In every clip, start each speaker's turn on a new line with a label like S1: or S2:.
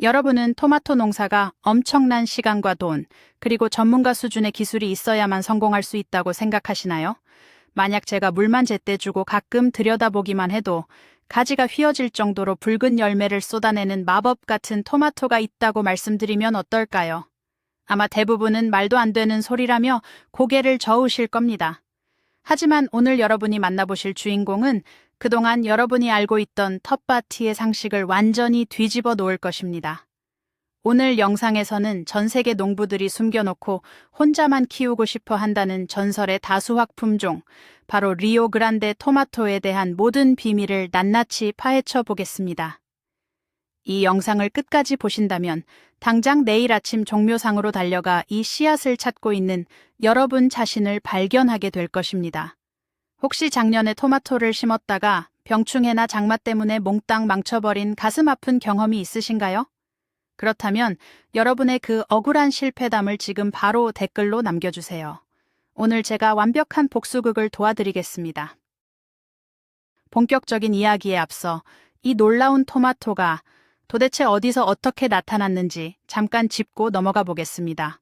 S1: 여러분은 토마토 농사가 엄청난 시간과 돈, 그리고 전문가 수준의 기술이 있어야만 성공할 수 있다고 생각하시나요? 만약 제가 물만 제때 주고 가끔 들여다보기만 해도 가지가 휘어질 정도로 붉은 열매를 쏟아내는 마법 같은 토마토가 있다고 말씀드리면 어떨까요? 아마 대부분은 말도 안 되는 소리라며 고개를 저으실 겁니다. 하지만 오늘 여러분이 만나보실 주인공은 그동안 여러분이 알고 있던 텃밭이의 상식을 완전히 뒤집어 놓을 것입니다. 오늘 영상에서는 전 세계 농부들이 숨겨놓고 혼자만 키우고 싶어 한다는 전설의 다수학 품종, 바로 리오그란데 토마토에 대한 모든 비밀을 낱낱이 파헤쳐 보겠습니다. 이 영상을 끝까지 보신다면 당장 내일 아침 종묘상으로 달려가 이 씨앗을 찾고 있는 여러분 자신을 발견하게 될 것입니다. 혹시 작년에 토마토를 심었다가 병충해나 장마 때문에 몽땅 망쳐버린 가슴 아픈 경험이 있으신가요? 그렇다면 여러분의 그 억울한 실패담을 지금 바로 댓글로 남겨주세요. 오늘 제가 완벽한 복수극을 도와드리겠습니다. 본격적인 이야기에 앞서 이 놀라운 토마토가 도대체 어디서 어떻게 나타났는지 잠깐 짚고 넘어가 보겠습니다.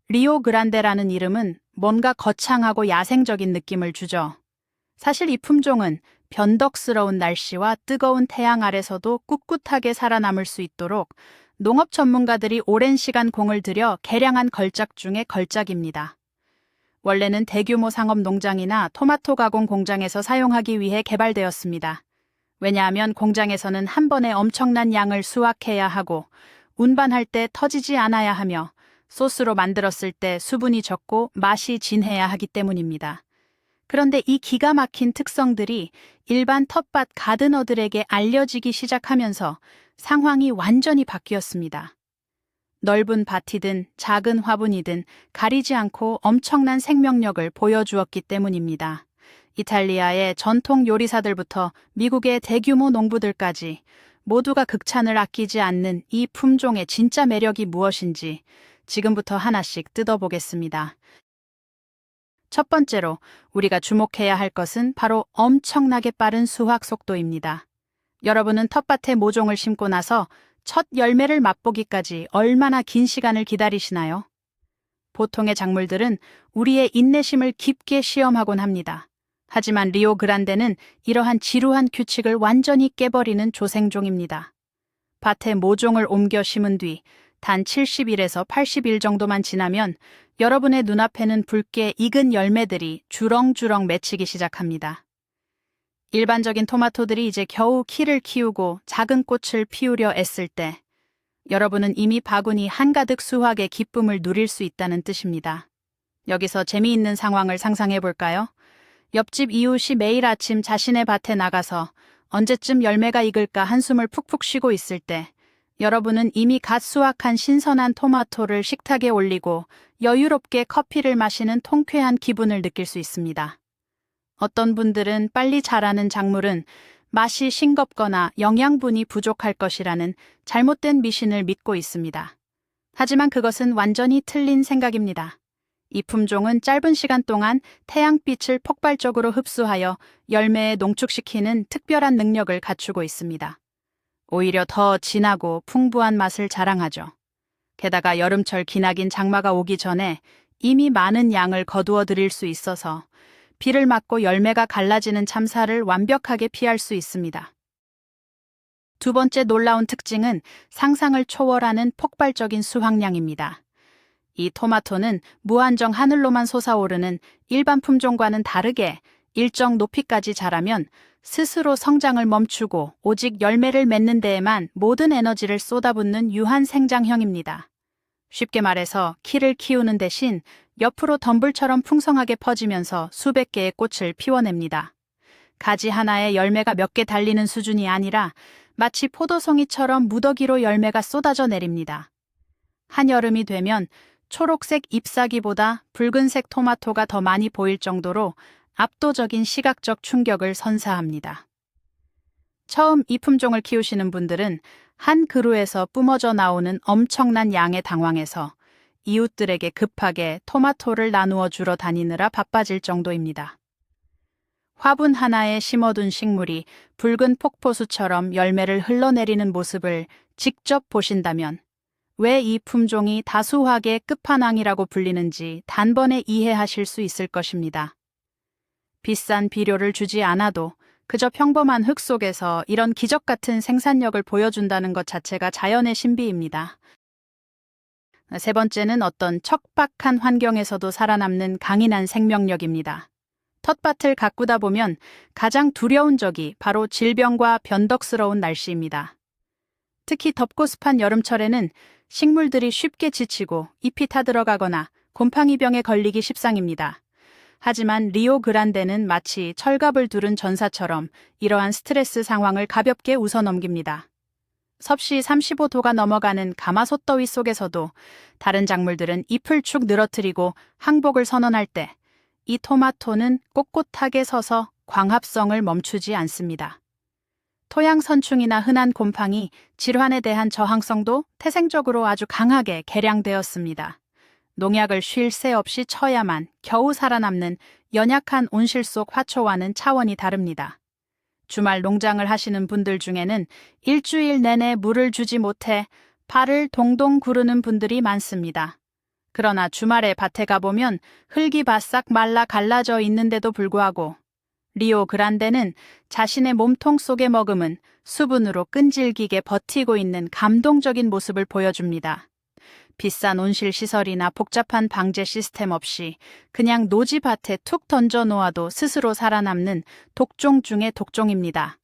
S1: 리오그란데라는 이름은 뭔가 거창하고 야생적인 느낌을 주죠. 사실 이 품종은 변덕스러운 날씨와 뜨거운 태양 아래서도 꿋꿋하게 살아남을 수 있도록 농업 전문가들이 오랜 시간 공을 들여 개량한 걸작 중의 걸작입니다. 원래는 대규모 상업 농장이나 토마토 가공 공장에서 사용하기 위해 개발되었습니다. 왜냐하면 공장에서는 한 번에 엄청난 양을 수확해야 하고 운반할 때 터지지 않아야 하며 소스로 만들었을 때 수분이 적고 맛이 진해야 하기 때문입니다. 그런데 이 기가 막힌 특성들이 일반 텃밭 가드너들에게 알려지기 시작하면서 상황이 완전히 바뀌었습니다. 넓은 밭이든 작은 화분이든 가리지 않고 엄청난 생명력을 보여주었기 때문입니다. 이탈리아의 전통 요리사들부터 미국의 대규모 농부들까지 모두가 극찬을 아끼지 않는 이 품종의 진짜 매력이 무엇인지 지금부터 하나씩 뜯어보겠습니다. 첫 번째로 우리가 주목해야 할 것은 바로 엄청나게 빠른 수확 속도입니다. 여러분은 텃밭에 모종을 심고 나서 첫 열매를 맛보기까지 얼마나 긴 시간을 기다리시나요? 보통의 작물들은 우리의 인내심을 깊게 시험하곤 합니다. 하지만 리오그란데는 이러한 지루한 규칙을 완전히 깨버리는 조생종입니다. 밭에 모종을 옮겨 심은 뒤 단 70일에서 80일 정도만 지나면 여러분의 눈앞에는 붉게 익은 열매들이 주렁주렁 맺히기 시작합니다. 일반적인 토마토들이 이제 겨우 키를 키우고 작은 꽃을 피우려 애쓸 때 여러분은 이미 바구니 한가득 수확의 기쁨을 누릴 수 있다는 뜻입니다. 여기서 재미있는 상황을 상상해 볼까요? 옆집 이웃이 매일 아침 자신의 밭에 나가서 언제쯤 열매가 익을까 한숨을 푹푹 쉬고 있을 때 여러분은 이미 갓 수확한 신선한 토마토를 식탁에 올리고 여유롭게 커피를 마시는 통쾌한 기분을 느낄 수 있습니다. 어떤 분들은 빨리 자라는 작물은 맛이 싱겁거나 영양분이 부족할 것이라는 잘못된 미신을 믿고 있습니다. 하지만 그것은 완전히 틀린 생각입니다. 이 품종은 짧은 시간 동안 태양빛을 폭발적으로 흡수하여 열매에 농축시키는 특별한 능력을 갖추고 있습니다. 오히려 더 진하고 풍부한 맛을 자랑하죠. 게다가 여름철 기나긴 장마가 오기 전에 이미 많은 양을 거두어 드릴 수 있어서 비를 맞고 열매가 갈라지는 참사를 완벽하게 피할 수 있습니다. 두 번째 놀라운 특징은 상상을 초월하는 폭발적인 수확량입니다. 이 토마토는 무한정 하늘로만 솟아오르는 일반 품종과는 다르게 일정 높이까지 자라면 스스로 성장을 멈추고 오직 열매를 맺는 데에만 모든 에너지를 쏟아붓는 유한 생장형입니다. 쉽게 말해서 키를 키우는 대신 옆으로 덤불처럼 풍성하게 퍼지면서 수백 개의 꽃을 피워냅니다. 가지 하나에 열매가 몇 개 달리는 수준이 아니라 마치 포도송이처럼 무더기로 열매가 쏟아져 내립니다. 한여름이 되면 초록색 잎사귀보다 붉은색 토마토가 더 많이 보일 정도로 압도적인 시각적 충격을 선사합니다. 처음 이 품종을 키우시는 분들은 한 그루에서 뿜어져 나오는 엄청난 양에 당황해서 이웃들에게 급하게 토마토를 나누어 주러 다니느라 바빠질 정도입니다. 화분 하나에 심어둔 식물이 붉은 폭포수처럼 열매를 흘러내리는 모습을 직접 보신다면 왜 이 품종이 다수화의 끝판왕이라고 불리는지 단번에 이해하실 수 있을 것입니다. 비싼 비료를 주지 않아도 그저 평범한 흙 속에서 이런 기적 같은 생산력을 보여준다는 것 자체가 자연의 신비입니다. 세 번째는 어떤 척박한 환경에서도 살아남는 강인한 생명력입니다. 텃밭을 가꾸다 보면 가장 두려운 적이 바로 질병과 변덕스러운 날씨입니다. 특히 덥고 습한 여름철에는 식물들이 쉽게 지치고 잎이 타들어가거나 곰팡이병에 걸리기 십상입니다. 하지만 리오그란데는 마치 철갑을 두른 전사처럼 이러한 스트레스 상황을 가볍게 웃어넘깁니다. 섭씨 35도가 넘어가는 가마솥 더위 속에서도 다른 작물들은 잎을 축 늘어뜨리고 항복을 선언할 때 이 토마토는 꼿꼿하게 서서 광합성을 멈추지 않습니다. 토양선충이나 흔한 곰팡이, 질환에 대한 저항성도 태생적으로 아주 강하게 개량되었습니다. 농약을 쉴 새 없이 쳐야만 겨우 살아남는 연약한 온실 속 화초와는 차원이 다릅니다. 주말 농장을 하시는 분들 중에는 일주일 내내 물을 주지 못해 발을 동동 구르는 분들이 많습니다. 그러나 주말에 밭에 가보면 흙이 바싹 말라 갈라져 있는데도 불구하고 리오그란데는 자신의 몸통 속에 머금은 수분으로 끈질기게 버티고 있는 감동적인 모습을 보여줍니다. 비싼 온실 시설이나 복잡한 방제 시스템 없이 그냥 노지밭에 툭 던져 놓아도 스스로 살아남는 독종 중의 독종입니다.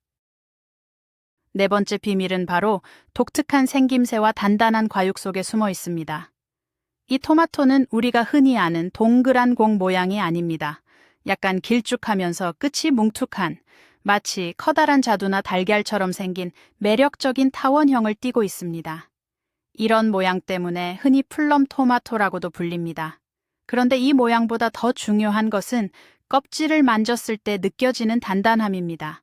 S1: 네 번째 비밀은 바로 독특한 생김새와 단단한 과육 속에 숨어 있습니다. 이 토마토는 우리가 흔히 아는 동그란 공 모양이 아닙니다. 약간 길쭉하면서 끝이 뭉툭한, 마치 커다란 자두나 달걀처럼 생긴 매력적인 타원형을 띠고 있습니다. 이런 모양 때문에 흔히 플럼 토마토라고도 불립니다. 그런데 이 모양보다 더 중요한 것은 껍질을 만졌을 때 느껴지는 단단함입니다.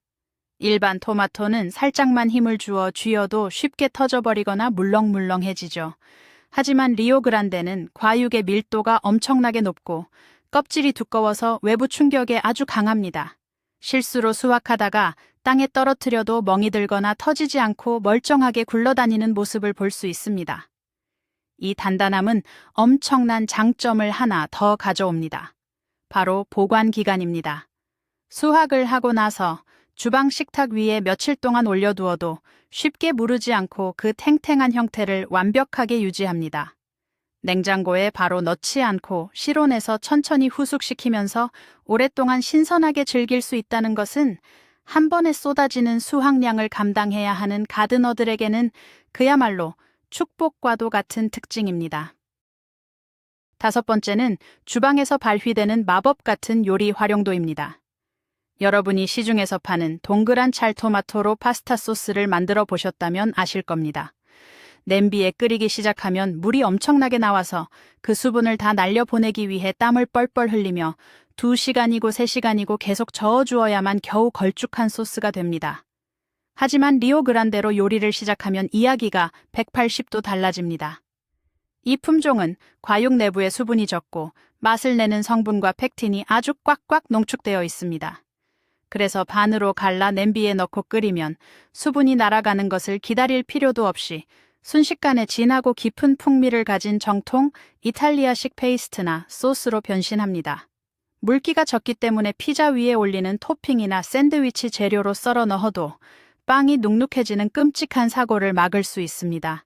S1: 일반 토마토는 살짝만 힘을 주어 쥐어도 쉽게 터져버리거나 물렁물렁해지죠. 하지만 리오그란데는 과육의 밀도가 엄청나게 높고 껍질이 두꺼워서 외부 충격에 아주 강합니다. 실수로 수확하다가 땅에 떨어뜨려도 멍이 들거나 터지지 않고 멀쩡하게 굴러다니는 모습을 볼 수 있습니다. 이 단단함은 엄청난 장점을 하나 더 가져옵니다. 바로 보관 기간입니다. 수확을 하고 나서 주방 식탁 위에 며칠 동안 올려두어도 쉽게 무르지 않고 그 탱탱한 형태를 완벽하게 유지합니다. 냉장고에 바로 넣지 않고 실온에서 천천히 후숙시키면서 오랫동안 신선하게 즐길 수 있다는 것은 한 번에 쏟아지는 수확량을 감당해야 하는 가드너들에게는 그야말로 축복과도 같은 특징입니다. 다섯 번째는 주방에서 발휘되는 마법 같은 요리 활용도입니다. 여러분이 시중에서 파는 동그란 찰토마토로 파스타 소스를 만들어 보셨다면 아실 겁니다. 냄비에 끓이기 시작하면 물이 엄청나게 나와서 그 수분을 다 날려보내기 위해 땀을 뻘뻘 흘리며 2시간이고 3시간이고 계속 저어주어야만 겨우 걸쭉한 소스가 됩니다. 하지만 리오그란데로 요리를 시작하면 이야기가 180도 달라집니다. 이 품종은 과육 내부에 수분이 적고 맛을 내는 성분과 펙틴이 아주 꽉꽉 농축되어 있습니다. 그래서 반으로 갈라 냄비에 넣고 끓이면 수분이 날아가는 것을 기다릴 필요도 없이 순식간에 진하고 깊은 풍미를 가진 정통 이탈리아식 페이스트나 소스로 변신합니다. 물기가 적기 때문에 피자 위에 올리는 토핑이나 샌드위치 재료로 썰어 넣어도 빵이 눅눅해지는 끔찍한 사고를 막을 수 있습니다.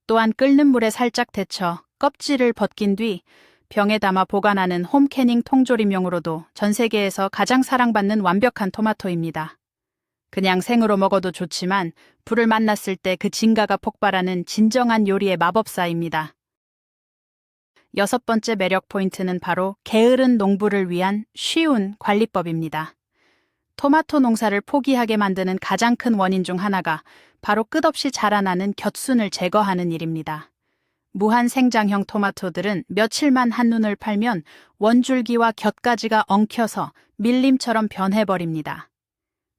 S1: 또한 끓는 물에 살짝 데쳐 껍질을 벗긴 뒤 병에 담아 보관하는 홈캐닝 통조림용으로도 전 세계에서 가장 사랑받는 완벽한 토마토입니다. 그냥 생으로 먹어도 좋지만 불을 만났을 때 그 진가가 폭발하는 진정한 요리의 마법사입니다. 여섯 번째 매력 포인트는 바로 게으른 농부를 위한 쉬운 관리법입니다. 토마토 농사를 포기하게 만드는 가장 큰 원인 중 하나가 바로 끝없이 자라나는 곁순을 제거하는 일입니다. 무한 생장형 토마토들은 며칠만 한눈을 팔면 원줄기와 곁가지가 엉켜서 밀림처럼 변해버립니다.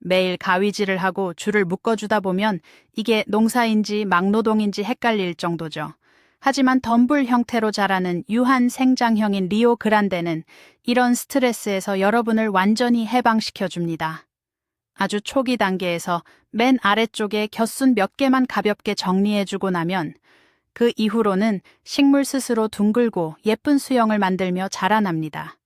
S1: 매일 가위질을 하고 줄을 묶어주다 보면 이게 농사인지 막노동인지 헷갈릴 정도죠. 하지만 덤불 형태로 자라는 유한 생장형인 리오 그란데는 이런 스트레스에서 여러분을 완전히 해방시켜 줍니다. 아주 초기 단계에서 맨 아래쪽에 곁순 몇 개만 가볍게 정리해주고 나면 그 이후로는 식물 스스로 둥글고 예쁜 수영을 만들며 자라납니다.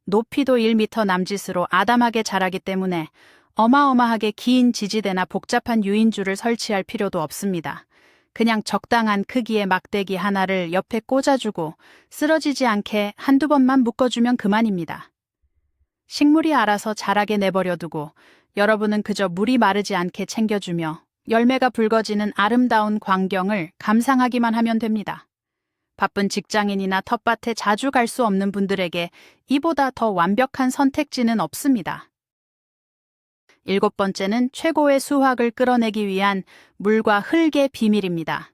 S1: 높이도 1m 남짓으로 아담하게 자라기 때문에 어마어마하게 긴 지지대나 복잡한 유인줄을 설치할 필요도 없습니다. 그냥 적당한 크기의 막대기 하나를 옆에 꽂아주고 쓰러지지 않게 한두 번만 묶어주면 그만입니다. 식물이 알아서 자라게 내버려두고 여러분은 그저 물이 마르지 않게 챙겨주며 열매가 붉어지는 아름다운 광경을 감상하기만 하면 됩니다. 바쁜 직장인이나 텃밭에 자주 갈 수 없는 분들에게 이보다 더 완벽한 선택지는 없습니다. 7번째는 최고의 수확을 끌어내기 위한 물과 흙의 비밀입니다.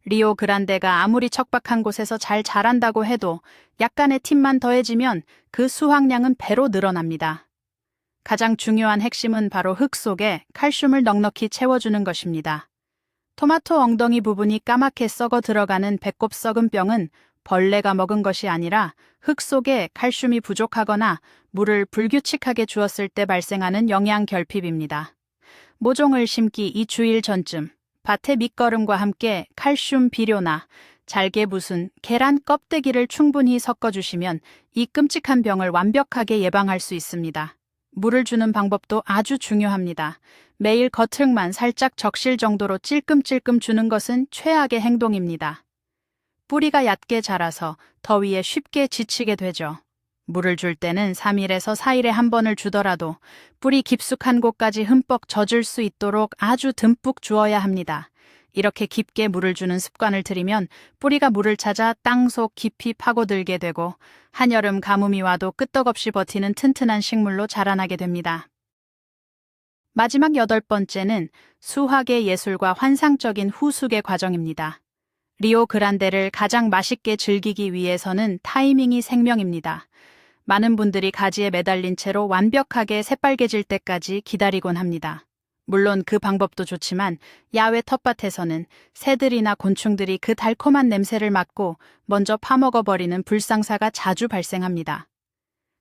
S1: 리오 그란데가 아무리 척박한 곳에서 잘 자란다고 해도 약간의 팁만 더해지면 그 수확량은 배로 늘어납니다. 가장 중요한 핵심은 바로 흙 속에 칼슘을 넉넉히 채워주는 것입니다. 토마토 엉덩이 부분이 까맣게 썩어 들어가는 배꼽 썩은 병은 벌레가 먹은 것이 아니라 흙 속에 칼슘이 부족하거나 물을 불규칙하게 주었을 때 발생하는 영양 결핍입니다. 모종을 심기 2주일 전쯤 밭의 밑거름과 함께 칼슘 비료나 잘게 부순 계란 껍데기를 충분히 섞어주시면 이 끔찍한 병을 완벽하게 예방할 수 있습니다. 물을 주는 방법도 아주 중요합니다. 매일 겉흙만 살짝 적실 정도로 찔끔찔끔 주는 것은 최악의 행동입니다. 뿌리가 얕게 자라서 더위에 쉽게 지치게 되죠. 물을 줄 때는 3일에서 4일에 한 번을 주더라도 뿌리 깊숙한 곳까지 흠뻑 젖을 수 있도록 아주 듬뿍 주어야 합니다. 이렇게 깊게 물을 주는 습관을 들이면 뿌리가 물을 찾아 땅속 깊이 파고들게 되고 한여름 가뭄이 와도 끄떡없이 버티는 튼튼한 식물로 자라나게 됩니다. 마지막 8번째는 수확의 예술과 환상적인 후숙의 과정입니다. 리오 그란데를 가장 맛있게 즐기기 위해서는 타이밍이 생명입니다. 많은 분들이 가지에 매달린 채로 완벽하게 새빨개질 때까지 기다리곤 합니다. 물론 그 방법도 좋지만 야외 텃밭에서는 새들이나 곤충들이 그 달콤한 냄새를 맡고 먼저 파먹어버리는 불상사가 자주 발생합니다.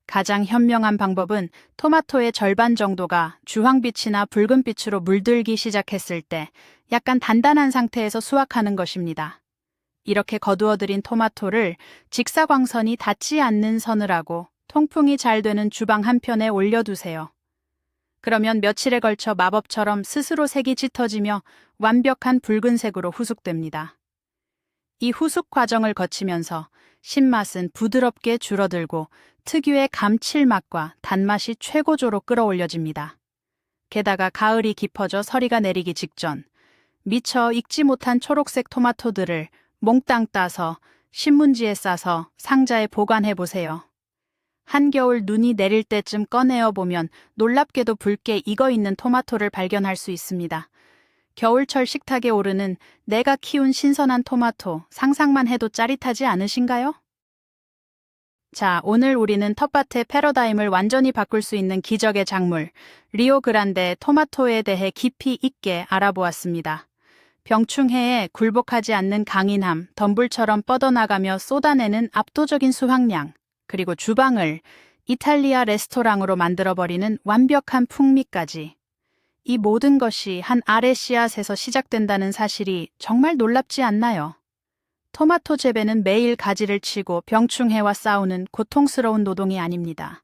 S1: 가장 현명한 방법은 토마토의 절반 정도가 주황빛이나 붉은빛으로 물들기 시작했을 때 약간 단단한 상태에서 수확하는 것입니다. 이렇게 거두어들인 토마토를 직사광선이 닿지 않는 서늘하고 통풍이 잘 되는 주방 한편에 올려두세요. 그러면 며칠에 걸쳐 마법처럼 스스로 색이 짙어지며 완벽한 붉은색으로 후숙됩니다. 이 후숙 과정을 거치면서 신맛은 부드럽게 줄어들고 특유의 감칠맛과 단맛이 최고조로 끌어올려집니다. 게다가 가을이 깊어져 서리가 내리기 직전 미처 익지 못한 초록색 토마토들을 몽땅 따서 신문지에 싸서 상자에 보관해 보세요. 한겨울 눈이 내릴 때쯤 꺼내어 보면 놀랍게도 붉게 익어있는 토마토를 발견할 수 있습니다. 겨울철 식탁에 오르는 내가 키운 신선한 토마토, 상상만 해도 짜릿하지 않으신가요? 자, 오늘 우리는 텃밭의 패러다임을 완전히 바꿀 수 있는 기적의 작물, 리오 그란데 토마토에 대해 깊이 있게 알아보았습니다. 병충해에 굴복하지 않는 강인함, 덤불처럼 뻗어나가며 쏟아내는 압도적인 수확량, 그리고 주방을 이탈리아 레스토랑으로 만들어버리는 완벽한 풍미까지. 이 모든 것이 한 알의 씨앗에서 시작된다는 사실이 정말 놀랍지 않나요? 토마토 재배는 매일 가지를 치고 병충해와 싸우는 고통스러운 노동이 아닙니다.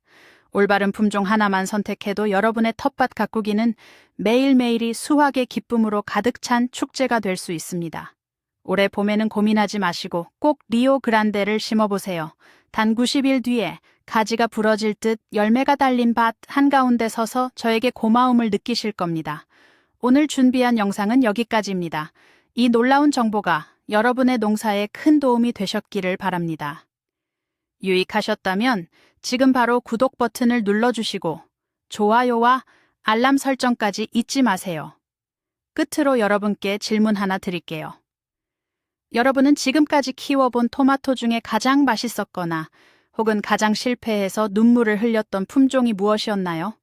S1: 올바른 품종 하나만 선택해도 여러분의 텃밭 가꾸기는 매일매일이 수확의 기쁨으로 가득 찬 축제가 될 수 있습니다. 올해 봄에는 고민하지 마시고 꼭 리오 그란데를 심어보세요. 단 90일 뒤에 가지가 부러질 듯 열매가 달린 밭 한가운데 서서 저에게 고마움을 느끼실 겁니다. 오늘 준비한 영상은 여기까지입니다. 이 놀라운 정보가 여러분의 농사에 큰 도움이 되셨기를 바랍니다. 유익하셨다면 지금 바로 구독 버튼을 눌러주시고 좋아요와 알람 설정까지 잊지 마세요. 끝으로 여러분께 질문 하나 드릴게요. 여러분은 지금까지 키워본 토마토 중에 가장 맛있었거나 혹은 가장 실패해서 눈물을 흘렸던 품종이 무엇이었나요?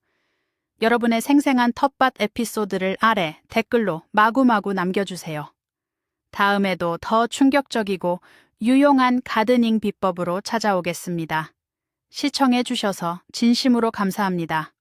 S1: 여러분의 생생한 텃밭 에피소드를 아래 댓글로 마구마구 남겨주세요. 다음에도 더 충격적이고 유용한 가드닝 비법으로 찾아오겠습니다. 시청해 주셔서 진심으로 감사합니다.